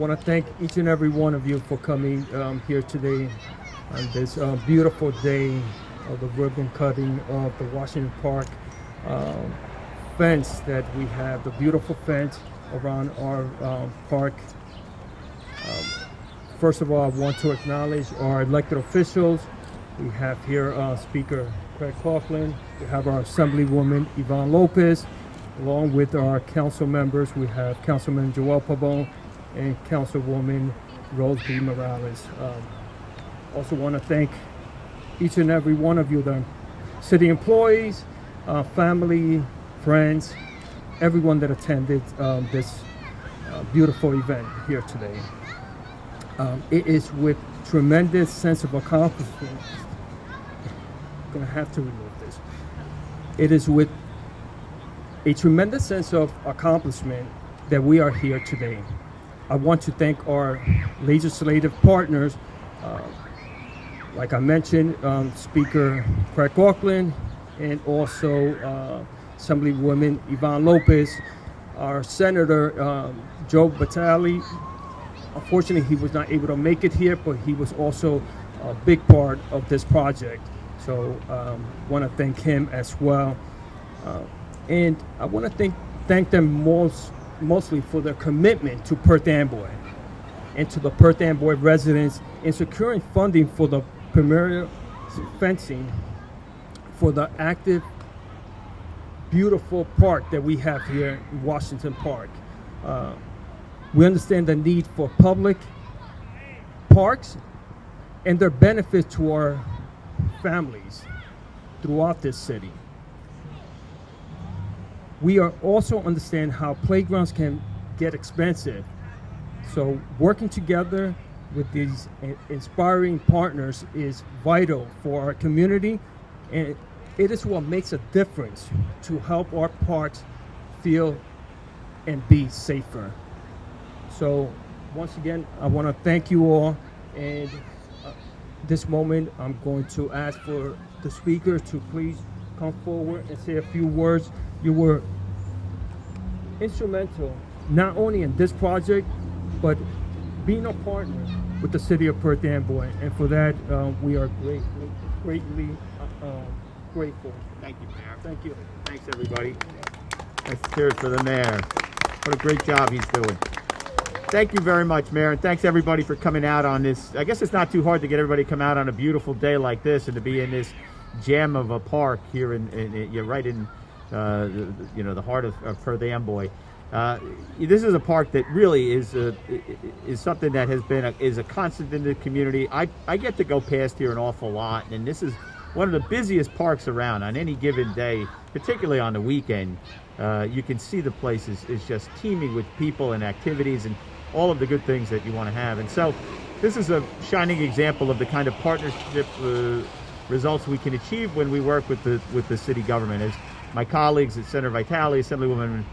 want to thank each and every one of you for coming here today on this beautiful day of the ribbon cutting of the Washington Park fence that we have, the beautiful fence around our park. First of all, I want to acknowledge our elected officials. We have here Speaker Craig Coughlin. We have our Assemblywoman Yvonne Lopez. Along with our council members, we have Councilman Joel Pabon and Councilwoman Rose B. Morales. Also want to thank each and every one of you, the city employees, family, friends, everyone that attended this beautiful event here today. It is with tremendous sense of accomplishment. I'm gonna have to remove this. It is with a tremendous sense of accomplishment that we are here today. I want to thank our legislative partners, like I mentioned, Speaker Craig Coughlin, and also Assemblywoman Yvonne Lopez, our Senator Joe Batali. Unfortunately, he was not able to make it here, but he was also a big part of this project. So want to thank him as well. And I want to thank them mostly for their commitment to Perth Amboy and to the Perth Amboy residents in securing funding for the premier fencing for the active, beautiful park that we have here in Washington Park. We understand the need for public parks and their benefit to our families throughout this city. We are also understand how playgrounds can get expensive. So working together with these inspiring partners is vital for our community, and it is what makes a difference to help our parks feel and be safer. So once again, I want to thank you all, and this moment I'm going to ask for the speaker to please come forward and say a few words. You were instrumental not only in this project, but being a partner with the city of Perth Amboy, and for that we are greatly grateful. Thank you, Mayor. Thank you. Thanks, everybody. Let's cheers for the mayor. What a great job he's doing. Thank you very much, Mayor, and thanks everybody for coming out on this. I guess it's not too hard to get everybody to come out on a beautiful day like this and to be in this gem of a park here you're right in the heart of Perth Amboy. This is a park that really is something that has been is a constant in the community. I get to go past here an awful lot, and this is one of the busiest parks around on any given day, particularly on the weekend. You can see the place is just teeming with people and activities and all of the good things that you want to have. And so this is a shining example of the kind of partnership results we can achieve when we work with the city government. As my colleagues at Senator Vitale, Assemblywoman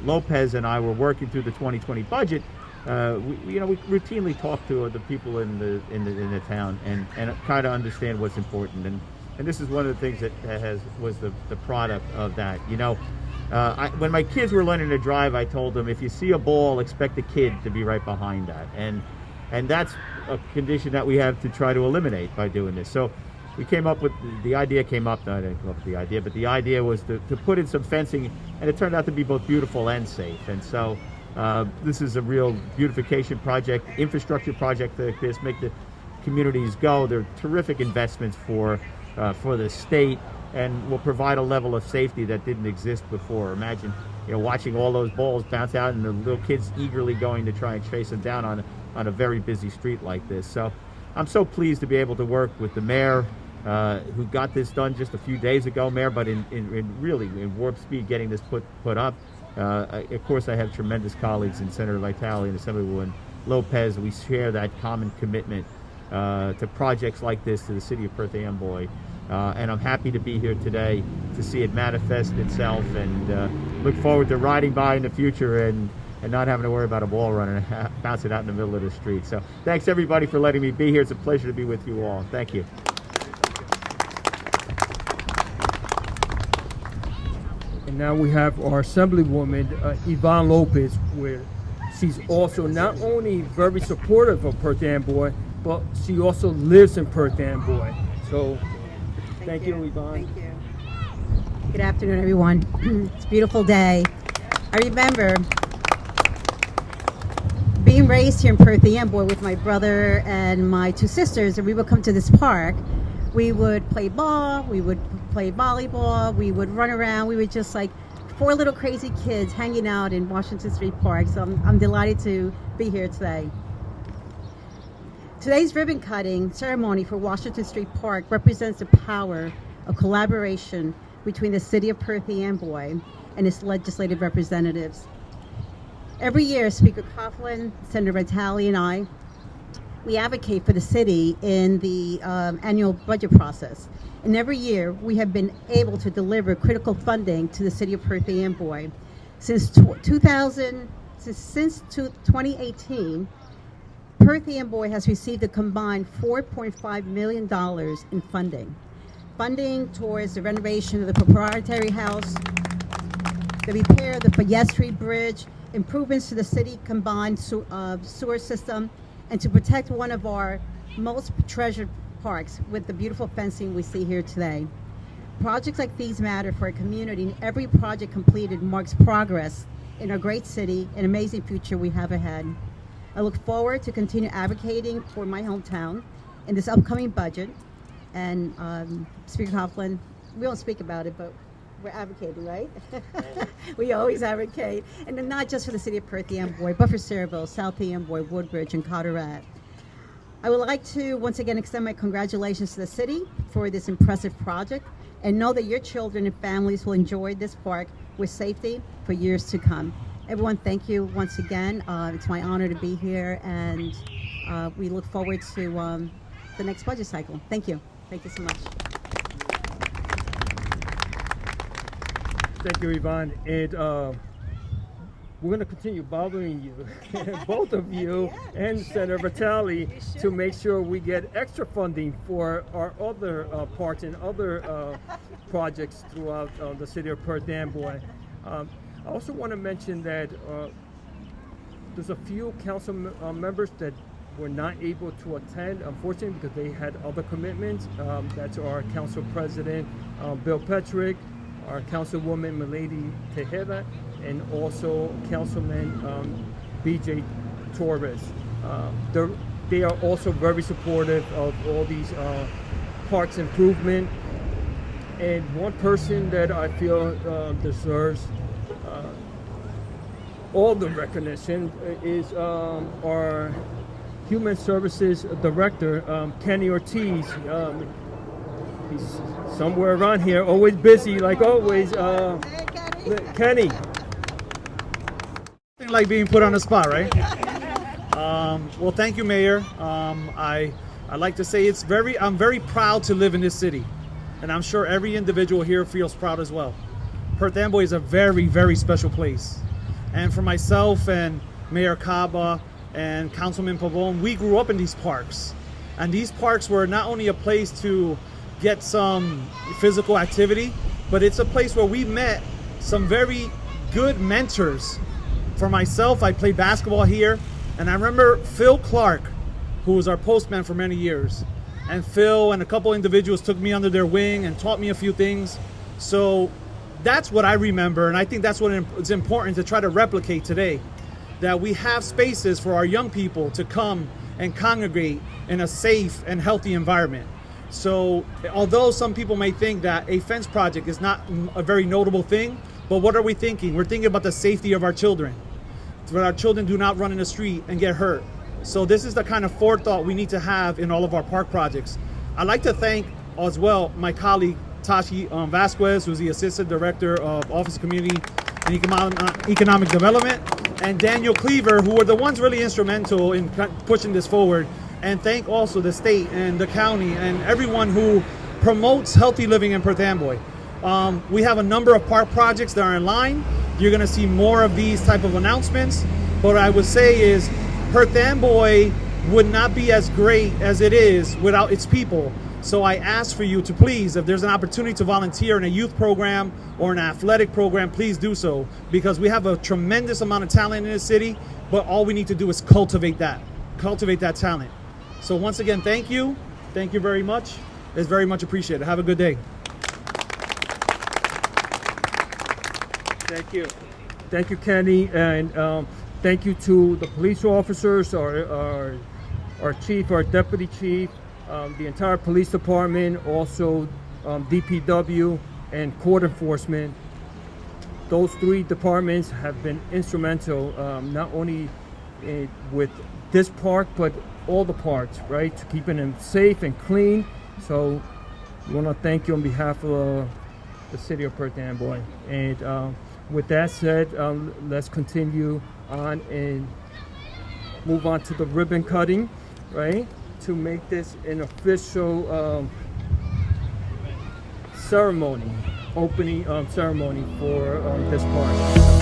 Lopez, and I were working through the 2020 budget, we routinely talk to the people in the town and try to understand what's important. And this is one of the things that was the product of that. When my kids were learning to drive, I told them, if you see a ball, expect a kid to be right behind that. And that's a condition that we have to try to eliminate by doing this. So we came up with, the idea came up, no, I didn't come up with the idea, but the idea was to put in some fencing, and it turned out to be both beautiful and safe. And so this is a real beautification project, infrastructure project like this, make the communities go. They're terrific investments for the state, and will provide a level of safety that didn't exist before. Imagine, watching all those balls bounce out and the little kids eagerly going to try and chase them down on a very busy street like this. So I'm so pleased to be able to work with the mayor, who got this done just a few days ago, Mayor, but in warp speed getting this put up. Of course, I have tremendous colleagues in Senator Vitale and Assemblywoman Lopez. We share that common commitment to projects like this, to the city of Perth Amboy. And I'm happy to be here today to see it manifest itself, and look forward to riding by in the future and not having to worry about a ball running bouncing out in the middle of the street. So thanks everybody for letting me be here. It's a pleasure to be with you all. Thank you. And now we have our Assemblywoman Yvonne Lopez with she's also not only very supportive of Perth Amboy, but she also lives in Perth Amboy. So thank you, Yvonne. Thank you. Good afternoon, everyone. It's a beautiful day. I remember being raised here in Perth Amboy with my brother and my two sisters, and we would come to this park. We would play ball, we would play volleyball, we would run around. We were just like four little crazy kids hanging out in Washington Street Park. So I'm delighted to be here today. Today's ribbon cutting ceremony for Washington Street Park represents the power of collaboration between the City of Perth Amboy and its legislative representatives. Every year, Speaker Coughlin, Senator Vitale, and I, we advocate for the city in the annual budget process. And every year, we have been able to deliver critical funding to the City of Perth Amboy. Since 2018, Perth Amboy has received a combined $4.5 million in funding. Funding towards the renovation of the proprietary house, the repair of the Fayette Street Bridge, improvements to the city combined sewer system, and to protect one of our most treasured parks with the beautiful fencing we see here today. Projects like these matter for a community, and every project completed marks progress in our great city and amazing future we have ahead. I look forward to continue advocating for my hometown in this upcoming budget. And Speaker Coughlin, we don't speak about it, but we're advocating, right? We always advocate. And then not just for the City of Perth Amboy, but for Sayreville, South Amboy, Woodbridge, and Carteret. I would like to once again extend my congratulations to the city for this impressive project, and know that your children and families will enjoy this park with safety for years to come. Everyone, thank you once again. It's my honor to be here, and we look forward to the next budget cycle. Thank you. Thank you so much. Thank you, Yvonne. And we're going to continue bothering you, both of you, and Senator Vitale, to make sure we get extra funding for our other parks and other projects throughout the City of Perth Amboy. I also want to mention that there's a few council members that were not able to attend, unfortunately, because they had other commitments. That's our Council President, Bill Petrick, our Councilwoman Milady Tejeda, and also Councilman BJ Torres. They are also very supportive of all these parks improvement. And one person that I feel deserves all the recognition is our Human Services Director, Kenny Ortiz. He's somewhere around here, always busy, like always. Hey, Kenny. Like being put on the spot, right? Well, thank you, Mayor. I like to say I'm very proud to live in this city, and I'm sure every individual here feels proud as well. Perth Amboy is a very, very special place, and for myself and Mayor Caba and Councilman Pavone, we grew up in these parks, and these parks were not only a place to get some physical activity, but it's a place where we met some very good mentors. For myself, I played basketball here, and I remember Phil Clark, who was our postman for many years, and Phil and a couple individuals took me under their wing and taught me a few things. So that's what I remember, and I think that's what it's important to try to replicate today, that we have spaces for our young people to come and congregate in a safe and healthy environment. So although some people may think that a fence project is not a very notable thing, but what are we thinking? We're thinking about the safety of our children, so that our children do not run in the street and get hurt. So this is the kind of forethought we need to have in all of our park projects. I'd like to thank as well my colleague Tashi Vasquez, who's the Assistant Director of Office of Community and Economic Development, and Daniel Cleaver, who were the ones really instrumental in pushing this forward. And thank also the state and the county and everyone who promotes healthy living in Perth Amboy. We have a number of park projects that are in line. You're gonna see more of these type of announcements. But what I would say is Perth Amboy would not be as great as it is without its people. So I ask for you to please, if there's an opportunity to volunteer in a youth program or an athletic program, please do so, because we have a tremendous amount of talent in this city, but all we need to do is cultivate that talent. So once again, thank you very much. It's very much appreciated. Have a good day. Thank you, Kenny, and thank you to the police officers, our chief, our deputy chief, the entire police department, also DPW and court enforcement. Those three departments have been instrumental, not only with this park, but all the parks, right, to keeping them safe and clean. So we want to thank you on behalf of the city of Perth Amboy. And with that said, let's continue on and move on to the ribbon cutting, right, to make this an official ceremony, opening ceremony for this park.